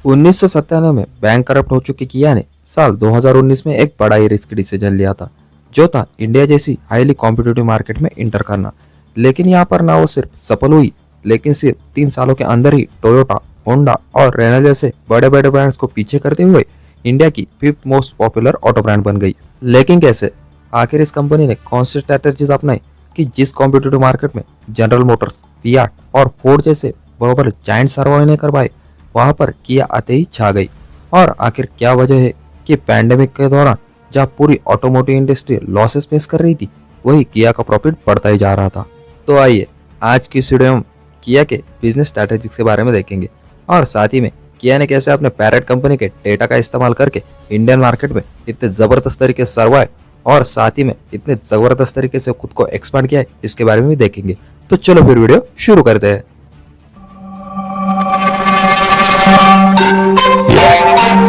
1997 में bank corrupt हो चुकी किया ने साल 2019 में एक बड़ा ही रिस्क डिसीजन लिया था, जो था इंडिया जैसी हाईली कॉम्पिटिटिव मार्केट में इंटर करना। लेकिन यहाँ पर ना वो सिर्फ सफल हुई, लेकिन सिर्फ 3 सालों के अंदर ही टोयोटा, होंडा और रेनॉल्ट जैसे बड़े बड़े ब्रांड्स को पीछे करते हुए इंडिया की 5th most popular auto brand बन गई। लेकिन कैसे? आखिर इस कंपनी ने कौन सी स्ट्रेटेजीज अपनाई कि जिस कॉम्पिटिटिव मार्केट में जनरल मोटर्स, फियाट और फोर्ड जैसे ग्लोबल जायंट सर्वाइव नहीं कर पाए, वहां पर किया आते ही छा गई। और आखिर क्या वजह है कि पैंडेमिक के दौरान जहां पूरी ऑटोमोटिव इंडस्ट्री लॉसेस फेस कर रही थी, वही किया का प्रॉफिट बढ़ता ही जा रहा था। तो आइए आज की इस वीडियो में किया के बिजनेस स्ट्रैटेजिक्स के बारे में देखेंगे, और साथ ही में किया ने कैसे अपने पैरेट कंपनी के डेटा का इस्तेमाल करके इंडियन मार्केट में इतने जबरदस्त तरीके से सर्वाइव और साथ ही में इतने जबरदस्त तरीके से खुद को एक्सपांड किया है, इसके बारे में भी देखेंगे। तो चलो फिर वीडियो शुरू करते हैं।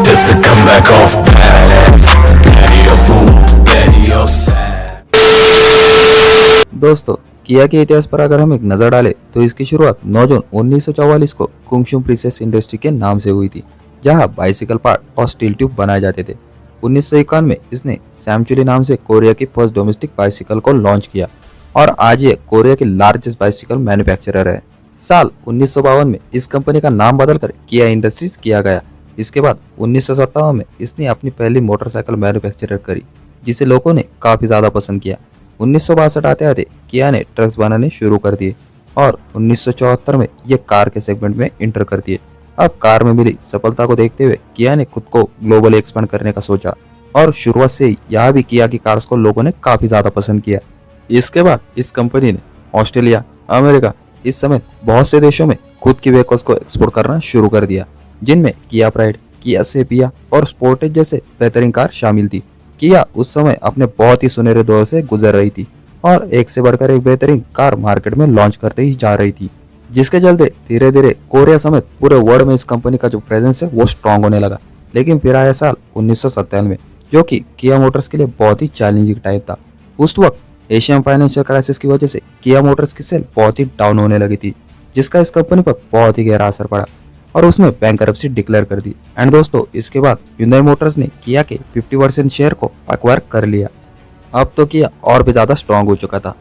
Just to come back off badass, daddy a fool, daddy a sad. दोस्तों, किया के इतिहास पर अगर हम एक नजर डालें तो इसकी शुरुआत 9 जून 1944 को कुंगशुम प्रीसेस इंडस्ट्री के नाम से हुई थी, जहां बाइसिकल पार्ट और स्टील ट्यूब बनाए जाते थे। 1951 में इसने सैमचुरी नाम से कोरिया की फर्स्ट डोमेस्टिक बाइसिकल को लॉन्च किया और आज ये कोरिया की लार्जेस्ट बाइसिकल मैन्युफैक्चरर है। साल 1952 में इस कंपनी का नाम बदलकर किया इंडस्ट्रीज किया गया। इसके बाद 1957 में इसने अपनी पहली मोटरसाइकिल मैन्युफैक्चरर करी, जिसे लोगों ने काफी ज्यादा पसंद किया। 1962 आते आते किया ने ट्रक्स बनाने शुरू कर दिए और 1974 में ये कार के सेगमेंट में इंटर कर दिए। अब कार में मिली सफलता को देखते हुए किया ने खुद को ग्लोबली एक्सपेंड करने का सोचा और शुरुआत से ही यहाँ भी किया की कार्स को लोगों ने काफी ज्यादा पसंद किया। इसके बाद इस कंपनी ने ऑस्ट्रेलिया, अमेरिका इस समेत बहुत से देशों में खुद की व्हीकल्स को एक्सपोर्ट करना शुरू कर दिया, जिनमें किया प्राइड, किया सेपिया और स्पोर्टेज जैसे बेहतरीन कार शामिल थी। किया उस समय अपने बहुत ही सुनहरे दौर से गुजर रही थी और एक से बढ़कर एक बेहतरीन कार मार्केट में लॉन्च करते ही जा रही थी, जिसके चलते धीरे धीरे कोरिया समेत पूरे वर्ल्ड में इस कंपनी का जो प्रेजेंस है वो स्ट्रॉन्ग होने लगा। लेकिन फिर आया साल 1997, जो कि किया मोटर्स के लिए बहुत ही चैलेंजिंग टाइम था। उस वक्त एशियन फाइनेंशियल क्राइसिस की वजह से किया मोटर्स की सेल बहुत ही डाउन होने लगी थी, जिसका इस कंपनी पर बहुत ही गहरा असर पड़ा और उसने बैंकरप्सी डिक्लेयर कर दी। एंड दोस्तों, इसके बाद hyundai मोटर्स ने किया के 50% शेयर को एक्वायर कर लिया। अब तो किया और भी ज्यादा स्ट्रॉन्ग हो चुका था,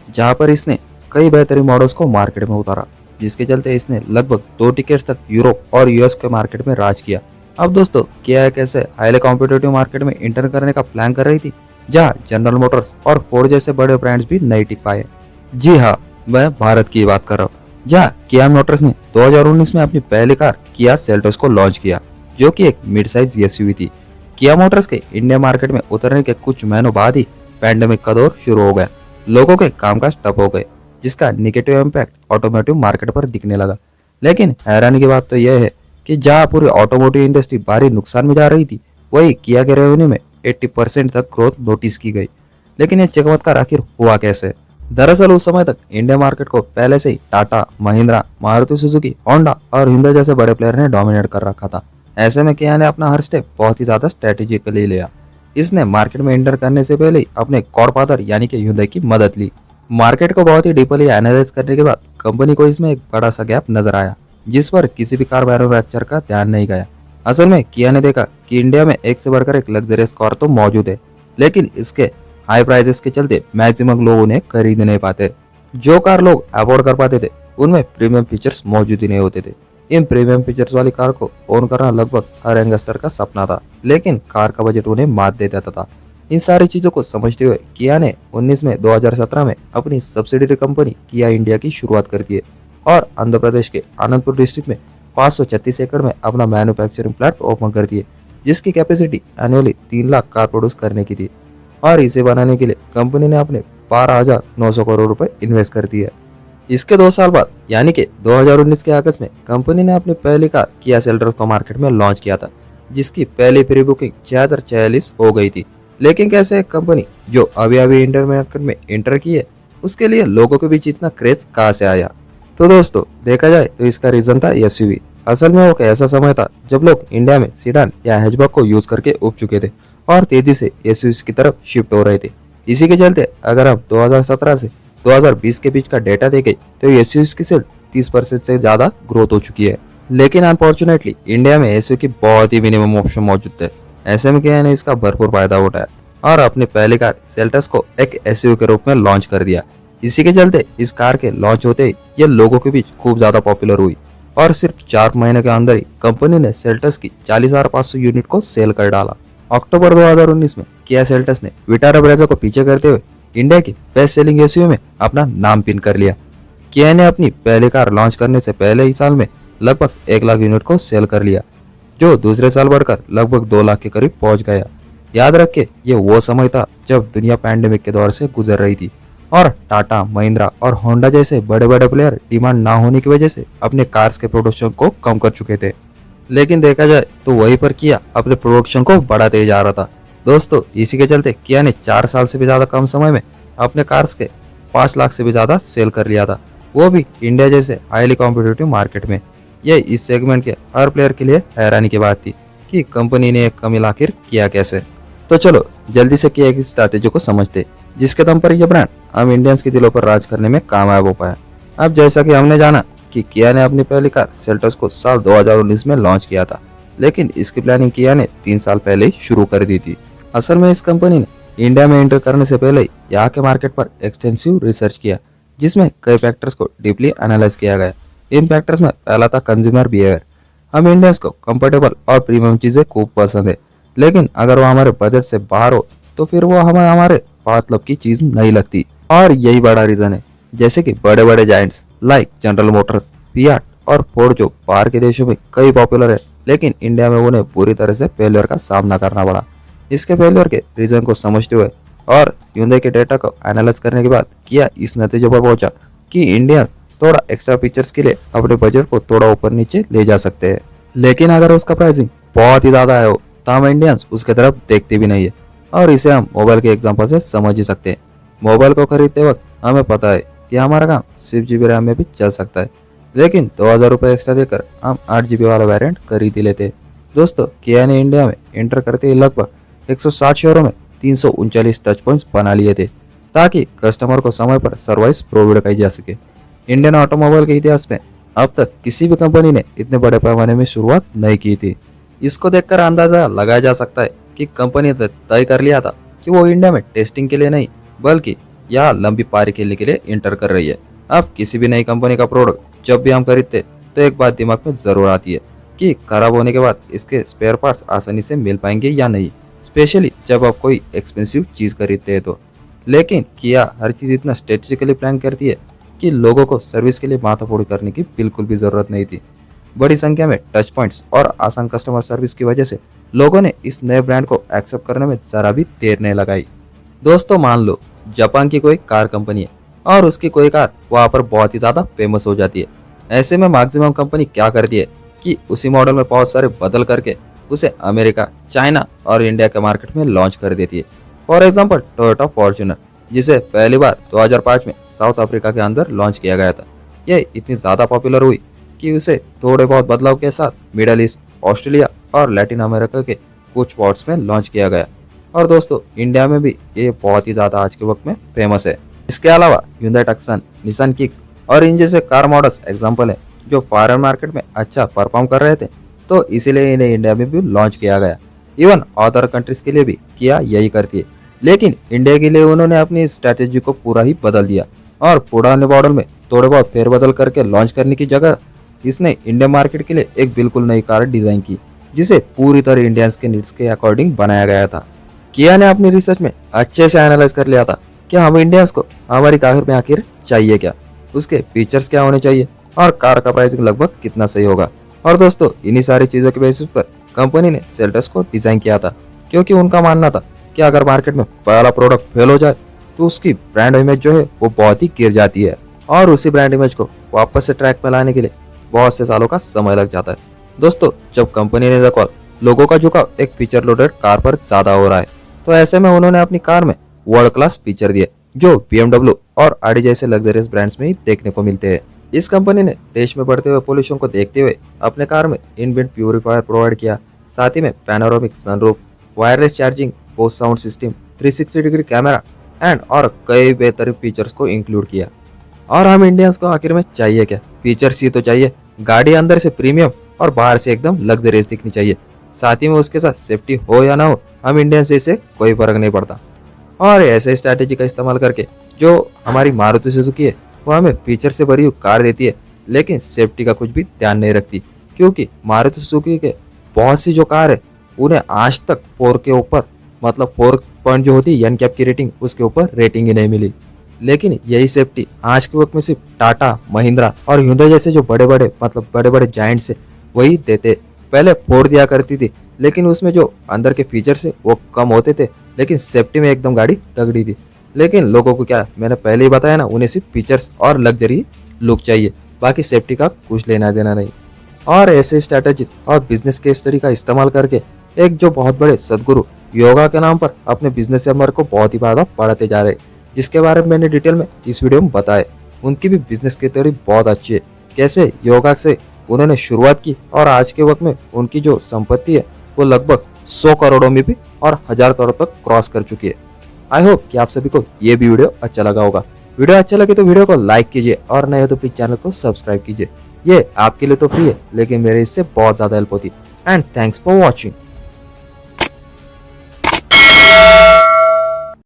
जहां पर इसने कई बेहतरीन मॉडल्स को मार्केट में उतारा, जिसके चलते इसने लगभग 2 डिकेड्स तक यूरोप और यूएस के मार्केट में राज किया। अब दोस्तों, किया एक ऐसे हाईली कॉम्पिटिटिव मार्केट में इंटर करने का प्लान कर रही थी, जहाँ जनरल मोटर्स और फोर्ड जैसे बड़े ब्रांड्स भी नहीं टिक पाए। जी हाँ, मैं भारत की बात कर रहा हूँ, जहाँ किया मोटर्स ने 2019 में अपनी पहली कार किया सेल्टोस को लॉन्च किया, जो कि एक मिड साइज एसयूवी थी। किया मोटर्स के इंडिया मार्केट में उतरने के कुछ महीनों बाद ही पैंडेमिक का दौर शुरू हो गया। लोगों के कामकाज ठप हो गए, जिसका निगेटिव इम्पैक्ट ऑटोमोटिव मार्केट पर दिखने लगा। लेकिन हैरानी की बात तो यह है कि जहाँ पूरी ऑटोमोटिव इंडस्ट्री भारी नुकसान में जा रही थी, वही किया के रेवेन्यू में 80% तक ग्रोथ नोटिस की गई। लेकिन ये चमत्कार आखिर हुआ कैसे? दरअसल उस समय तक इंडिया मार्केट को पहले से ही टाटा, महिंद्रा, मारुति सुजुकी, होंडा और हिंदा जैसे बड़े प्लेयर ने डोमिनेट कर रखा था। ऐसे में किया ने अपना हर स्टेप बहुत ही ज्यादा स्ट्रेटेजिकली लिया। इसने मार्केट में एंटर करने से पहले ही अपने गॉडफादर यानी कि hyundai की मदद ली। मार्केट को बहुत ही डीपली एनालाइज करने के बाद कंपनी को इसमें एक बड़ा सा गैप नजर आया, जिस पर किसी भी कार मैन्युफैक्चरर का ध्यान नहीं गया। असल में किया ने देखा कि इंडिया में एक से बढ़कर एक लग्जरियस कार तो मौजूद है, लेकिन इसके हाई प्राइसेस के चलते मैक्सिमम लोग उन्हें खरीद नहीं पाते। जो कार लोग अफोर्ड कर पाते थे, उनमें प्रीमियम फीचर्स मौजूद ही नहीं होते थे। इन प्रीमियम फीचर्स वाली कार को ओन करना लगभग हर यंगस्टर का सपना था, लेकिन कार का बजट उन्हें मात दे देता था। इन सारी चीजों को समझते हुए किया ने 19 में 2017 में अपनी सब्सिडरी कंपनी किया इंडिया की शुरुआत कर दी है और आंध्र प्रदेश के आनंदपुर डिस्ट्रिक्ट में 536 एकड़ में अपना मैन्युफैक्चरिंग प्लांट ओपन कर दिए, जिसकी capacity annually 3 lakh car produce करने की थी। और इसे बनाने के लिए कंपनी ने अपने 12,900 करोड़ रुपए इन्वेस्ट कर दिए। इसके 2 साल बाद यानी कि 2019 के अगस्त में कंपनी ने अपनी पहली कार किया सेल्टोस को मार्केट में लॉन्च किया था, जिसकी पहली प्री बुकिंग 6046 हो गई थी। लेकिन कैसे एक कंपनी जो अभी अभी इंडियन मार्केट में इंटर की है, उसके लिए लोगों के बीच इतना क्रेज कहाँ से आया? तो दोस्तों, देखा जाए तो इसका रीजन था एसयूवी। असल में वो एक ऐसा समय था जब लोग इंडिया में सीडान या हैचबैक को यूज करके उब चुके थे और तेजी से एसयूवी की तरफ शिफ्ट हो रहे थे। इसी के चलते अगर हम 2017 से 2020 के बीच का डेटा देखें तो एसयूवी की सेल 30% से ज्यादा ग्रोथ हो चुकी है। लेकिन अनफॉर्चुनेटली इंडिया में एसयू की बहुत ही मिनिमम ऑप्शन मौजूद थे। ऐसे में किया ने इसका भरपूर फायदा उठाया और अपनी पहली कार सेल्टस को एक एसयू के रूप में लॉन्च कर दिया। इसी के चलते इस कार के लॉन्च होते ही ये लोगों के बीच खूब ज्यादा पॉपुलर हुई और सिर्फ 4 महीने के अंदर ही कंपनी ने सेल्टस की 40,500 यूनिट को सेल कर डाला। अक्टूबर 2019 में किया सेल्टस ने विटारा ब्रेजा को पीछे करते हुए इंडिया की बेस्ट सेलिंग एसयूवी में अपना नाम पिन कर लिया। किया ने अपनी पहली कार लॉन्च करने से पहले ही साल में लगभग 1 लाख यूनिट को सेल कर लिया, जो दूसरे साल बढ़कर लगभग 2 लाख के करीब पहुंच गया। याद रखे ये वो समय था जब दुनिया पैंडेमिक के दौर से गुजर रही थी और टाटा, महिंद्रा और होंडा जैसे बड़े बड़े प्लेयर डिमांड ना होने की वजह से अपने कार्स के प्रोडक्शन को कम कर चुके थे। लेकिन देखा जाए तो वहीं पर किया अपने प्रोडक्शन को बढ़ाते जा रहा था। दोस्तों इसी के चलते किया ने 4 साल से भी ज्यादा कम समय में अपने कार्स के 5 लाख से भी ज्यादा सेल कर लिया था, वो भी इंडिया जैसे हाईली कॉम्पिटिटिव मार्केट में। यह इस सेगमेंट के हर प्लेयर के लिए हैरानी की बात थी कि कंपनी ने एक कमिल आखिर किया कैसे। तो चलो जल्दी से किया की स्ट्रैटेजी को समझते, जिसके दम पर यह ब्रांड हम इंडियंस के दिलों पर राज करने में कामयाब हो पाया। अब जैसा कि हमने जाना कि किया ने अपनी पहली कार सेल्टस को साल 2019 में लॉन्च किया था, लेकिन इसकी प्लानिंग किया ने 3 साल पहले ही शुरू कर दी थी। असल में इस कंपनी ने इंडिया में एंटर करने से पहले ही यहाँ के मार्केट पर एक्सटेंसिव रिसर्च किया, जिसमें कई फैक्टर्स को डीपली एनालाइज किया गया। इन फैक्टर्स में पहला था कंज्यूमर बिहेवियर। हम इंडियंस को कंफर्टेबल और प्रीमियम चीजें खूब पसंद है, लेकिन अगर वो हमारे बजट से बाहर हो तो फिर वो हमें हमारे मतलब की चीज नहीं लगती। और यही बड़ा रीजन है, जैसे कि बड़े बड़े giants like general Motors, Fiat और फोर्ड जो बाहर के देशों में कई पॉपुलर है, लेकिन इंडिया में उन्हें पूरी तरह से फेलियर का सामना करना पड़ा। इसके फेलियर के रीजन को समझते हुए और hyundai के डेटा को एनालाइज करने के बाद किया इस नतीजे पर पहुंचा कि इंडिया थोड़ा एक्स्ट्रा फीचर्स के लिए अपने बजट को थोड़ा ऊपर नीचे ले जा सकते हैं, लेकिन अगर उसका प्राइसिंग बहुत ही ज्यादा है हो तो हम इंडियंस उसके तरफ देखते भी नहीं है। और इसे हम मोबाइल के एग्जांपल से समझ ही सकते हैं। मोबाइल को खरीदते वक्त हमें पता है कि हमारा काम 6 GB रैम में भी चल सकता है, लेकिन 2000 रुपये एक्स्ट्रा देकर हम 8 GB वाला वेरिएंट खरीद ही लेते हैं। दोस्तों किया ने इंडिया में एंटर करते ही लगभग 160 शहरों में 339 टच पॉइंट्स बना लिए थे, ताकि कस्टमर को समय पर सर्विस प्रोवाइड की जा सके। इंडियन ऑटोमोबाइल के इतिहास में अब तक किसी भी कंपनी ने इतने बड़े पैमाने में शुरुआत नहीं की थी। इसको देखकर अंदाजा लगाया जा सकता है कि कंपनी ने तय कर लिया था कि वो इंडिया में टेस्टिंग के लिए नहीं बल्कि यहाँ लंबी पारी खेलने के लिए एंटर कर रही है। अब किसी भी नई कंपनी का प्रोडक्ट जब भी हम खरीदते तो एक बात दिमाग में जरूर आती है कि खराब होने के बाद इसके स्पेयर पार्ट्स आसानी से मिल पाएंगे या नहीं, स्पेशली जब आप कोई एक्सपेंसिव चीज खरीदते हैं तो। लेकिन किया हर चीज इतना स्ट्रेटेजिकली प्लान करती है कि लोगों को सर्विस के लिए माथाफोड़ी करने की बिल्कुल भी जरूरत नहीं थी। बड़ी संख्या में टच पॉइंट्स और आसान कस्टमर सर्विस की वजह से लोगों ने इस नए ब्रांड को एक्सेप्ट करने में जरा भी देर नहीं लगाई। दोस्तों मान लो जापान की कोई कार कंपनी है और उसकी कोई कार वहां पर बहुत ही ज्यादा फेमस हो जाती है। ऐसे में मैक्सिमम कंपनी क्या करती है कि उसी मॉडल में बहुत सारे बदल करके उसे अमेरिका, चाइना और इंडिया के मार्केट में लॉन्च कर देती है। फॉर एग्जाम्पल टोयोटा फॉर्च्यूनर, जिसे पहली बार 2005 में साउथ अफ्रीका के अंदर लॉन्च किया गया था। यह इतनी ज्यादा पॉपुलर हुई कि उसे थोड़े बहुत बदलाव के साथ मिडल ईस्ट, ऑस्ट्रेलिया और लैटिन अमेरिका के कुछ स्पॉट्स में लॉन्च किया गया। और दोस्तों इंडिया में भी ये बहुत ही ज्यादा आज के वक्त में फेमस है। इसके अलावा Hyundai Tucson, निसान किक्स और इन जैसे कार मॉडल्स एग्जाम्पल है जो फॉरेन मार्केट में अच्छा परफॉर्म कर रहे थे, तो इसीलिए इन्हें इंडिया में भी लॉन्च किया गया। इवन अदर कंट्रीज के लिए भी किया यही करती है, लेकिन इंडिया के लिए उन्होंने अपनी स्ट्रेटेजी को पूरा ही बदल दिया और पुराने मॉडल में थोड़े बहुत फेरबदल करके लॉन्च करने की जगह इसने इंडियन मार्केट के लिए एक बिल्कुल नई कार डिजाइन की, जिसे पूरी तरह इंडियंस के नीड्स के अकॉर्डिंग बनाया गया था। किया ने अपनी रिसर्च में अच्छे से एनालाइज कर लिया था कि हम इंडियंस को हमारी कार में आखिर चाहिए क्या, उसके फीचर्स क्या होने चाहिए और कार का प्राइसिंग लगभग कितना सही होगा। और दोस्तों इन्हीं सारी चीजों के बेसिस पर कंपनी ने सेल्टस को डिजाइन किया था, क्योंकि उनका मानना था कि अगर मार्केट में पहला प्रोडक्ट फेल हो जाए तो उसकी ब्रांड इमेज जो है वो बहुत ही गिर जाती है और उसी ब्रांड इमेज को वापस से ट्रैक में लाने के लिए बहुत से सालों का समय लग जाता है। दोस्तों जब कंपनी ने देखा लोगों का झुकाव एक फीचर लोडेड कार पर ज्यादा हो रहा है, तो ऐसे में उन्होंने अपनी कार में वर्ल्ड क्लास फीचर दिए जो BMW और Audi जैसे लग्जरियस ब्रांड्स में ही देखने को मिलते हैं। इस कंपनी ने देश में बढ़ते हुए पोल्यूशन को देखते हुए अपने कार में इनबिल्ट प्यूरिफायर प्रोवाइड किया, साथ ही में panoramic sunroof, wireless charging, post sound system, 360 degree camera and और कई बेहतरीन फीचर्स को इंक्लूड किया। और हम इंडियंस को आखिर में चाहिए क्या, फीचर्स ही तो चाहिए, गाड़ी अंदर से प्रीमियम और बाहर से एकदम लग्जरियस दिखनी चाहिए। साथ ही में उसके साथ सेफ्टी हो या ना हो, हम इंडियन से इसे कोई फर्क नहीं पड़ता। और ऐसे स्ट्रैटेजी का इस्तेमाल करके जो हमारी मारुति सुजुकी है वो हमें फीचर से भरी हुई कार देती है, लेकिन सेफ्टी का कुछ भी ध्यान नहीं रखती। क्योंकि मारुति सुजुकी के बहुत सी जो कार है उन्हें आज तक 4 के ऊपर मतलब 4 पॉइंट जो होती है एनकैप की रेटिंग, उसके ऊपर रेटिंग ही नहीं मिली। लेकिन यही सेफ्टी आज के वक्त में सिर्फ टाटा, महिंद्रा और hyundai जैसे जो बड़े बड़े जायंट्स है वही देते। पहले फोर्ड दिया करती थी, लेकिन उसमें जो अंदर के फीचर्स है वो कम होते थे, लेकिन सेफ्टी में एकदम गाड़ी तगड़ी थी। लेकिन लोगों को क्या, मैंने पहले ही बताया ना, उन्हें सिर्फ फीचर्स और लग्जरी लुक चाहिए, बाकी सेफ्टी का कुछ लेना देना नहीं। और ऐसे स्ट्रेटजीज और बिजनेस केस स्टडी का इस्तेमाल करके एक जो बहुत बड़े सदगुरु योगा के नाम पर अपने बिजनेस एम्पायर को बहुत ही ज्यादा बढ़ाते जा रहे हैं, जिसके बारे में मैंने डिटेल में इस वीडियो में बताया। उनकी भी बिजनेस की थ्योरी बहुत अच्छी है, कैसे योगा से उन्होंने शुरुआत की और आज के वक्त में उनकी जो संपत्ति है वो लगभग 100 करोड़ों में भी और 1000 करोड़ तक क्रॉस कर चुकी है। आई होप कि आप सभी को ये भी वीडियो अच्छा लगा होगा। वीडियो अच्छा लगे तो वीडियो को लाइक कीजिए और नए हो तो प्लीज चैनल को सब्सक्राइब कीजिए। ये आपके लिए तो फ्री है, लेकिन मेरे इससे बहुत ज्यादा हेल्प होती है। And thanks for watching.